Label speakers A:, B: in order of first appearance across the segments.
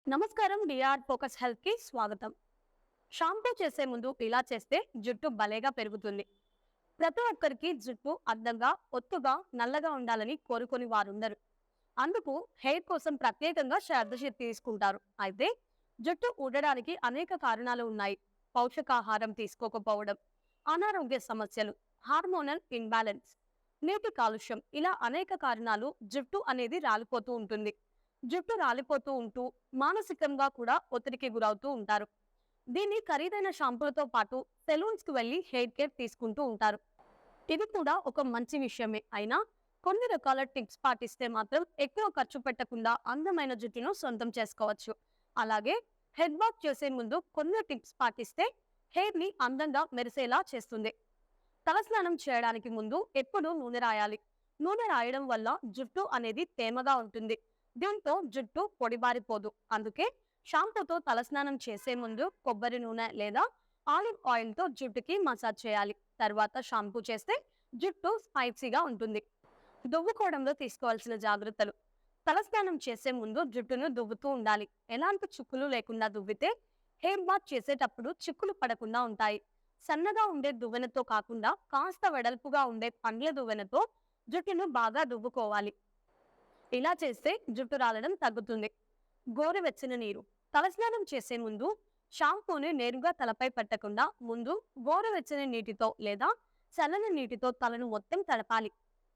A: నమస్కారం. DR focus health కి స్వాగతం. షాంపూ చేసే ముందు ఇలా చేస్తే జుట్టు భలేగా పెరుగుతుంది. ప్రతి ఒక్కరికి జుట్టు అందంగా, ఒత్తుగా, నల్లగా ఉండాలని కోరుకొని వారుండరు. అందుకు హెయిర్ కోసం ప్రత్యేకంగా శ్రద్ధ తీసుకుంటారు. అయితే జుట్టు ఊడడానికి అనేక కారణాలు ఉన్నాయి. పౌషకాహారం తీసుకోకపోవడం, అనారోగ్య సమస్యలు, హార్మోనల్ ఇంబ్యాలెన్స్, నీటి కాలుష్యం ఇలా అనేక కారణాలు జుట్టు అనేది రాలిపోతూ ఉంటుంది. జుట్టు రాలిపోతూ ఉంటూ మానసికంగా కూడా ఒత్తిడికి గురవుతూ ఉంటారు. దీన్ని ఖరీదైన షాంపూలతో పాటు సెలూన్స్ కి వెళ్లి హెయిర్ కేర్ తీసుకుంటూ ఉంటారు. ఇది కూడా ఒక మంచి విషయమే అయినా కొన్ని రకాల టిప్స్ పాటిస్తే మాత్రం ఎక్కువ ఖర్చు పెట్టకుండా అందమైన జుట్టును సొంతం చేసుకోవచ్చు. అలాగే హెడ్ బాత్ చేసే ముందు కొన్ని టిప్స్ పాటిస్తే హెయిర్ ని అందంగా మెరిసేలా చేస్తుంది. తలస్నానం చేయడానికి ముందు ఎప్పుడు నూనె రాయాలి. నూనె రాయడం వల్ల జుట్టు అనేది తేమగా ఉంటుంది. దీంతో జుట్టు పొడిబారిపోదు. అందుకే షాంపూతో తలస్నానం చేసే ముందు కొబ్బరి నూనె లేదా ఆలివ్ ఆయిల్ తో జుట్టుకి మసాజ్ చేయాలి. తర్వాత షాంపూ చేస్తే జుట్టు స్పైసీగా ఉంటుంది. దువ్వుకోవడంలో తీసుకోవాల్సిన జాగ్రత్తలు: తలస్నానం చేసే ముందు జుట్టును దువ్వుతూ ఉండాలి. ఎలాంటి చిక్కులు లేకుండా దువ్వితే హెయిర్ బాత్ చేసేటప్పుడు చిక్కులు పడకుండా ఉంటాయి. సన్నగా ఉండే దువ్వెనతో కాకుండా కాస్త వెడల్పుగా ఉండే పండ్ల దువ్వెనతో జుట్టును బాగా దువ్వుకోవాలి. ఇలా చేస్తే జుట్టు రాలడం తగ్గుతుంది. గోరువెచ్చని నీరు: తలస్నానం చేసే ముందు షాంపూని నేరుగా తలపై పెట్టకుండా ముందు గోరువెచ్చని నీటితో లేదా చల్లని నీటితో తలను మొత్తం తడపాలి.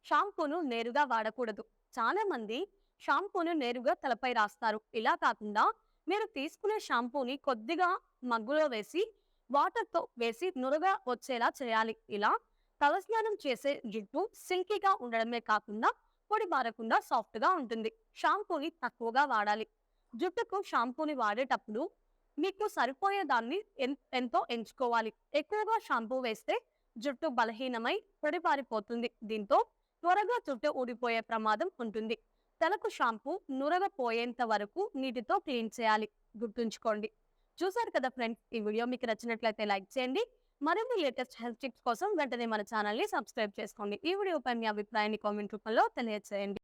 A: షాంపూను నేరుగా వాడకూడదు. చాలా మంది షాంపూను నేరుగా తలపై రాస్తారు. ఇలా కాకుండా మీరు తీసుకునే షాంపూని కొద్దిగా మగ్గులో వేసి వాటర్తో వేసి నురగా వచ్చేలా చేయాలి. ఇలా తలస్నానం చేసే జుట్టు సిల్కీగా ఉండడమే కాకుండా పొడి బారకుండా సాఫ్ట్ గా ఉంటుంది. షాంపూని తక్కువగా వాడాలి. జుట్టుకు షాంపూని వాడేటప్పుడు మీకు సరిపోయే దాన్ని ఎంతో ఎంచుకోవాలి. ఎక్కువగా షాంపూ వేస్తే జుట్టు బలహీనమై పొడిబారిపోతుంది. దీంతో త్వరగా జుట్టు ఊడిపోయే ప్రమాదం ఉంటుంది. తలకు షాంపూ నురగ పోయేంత వరకు నీటితో క్లీన్ చేయాలి. గుర్తుంచుకోండి. చూసారు కదా ఫ్రెండ్స్, ఈ వీడియో మీకు నచ్చినట్లయితే లైక్ చేయండి. మరిన్ని లేటెస్ట్ హెల్త్ టిప్స్ కోసం వెంటనే మన ఛానల్ ని సబ్స్క్రైబ్ చేసుకోండి. ఈ వీడియోపై మీ అభిప్రాయాన్ని కామెంట్ రూపంలో తెలియజేయండి.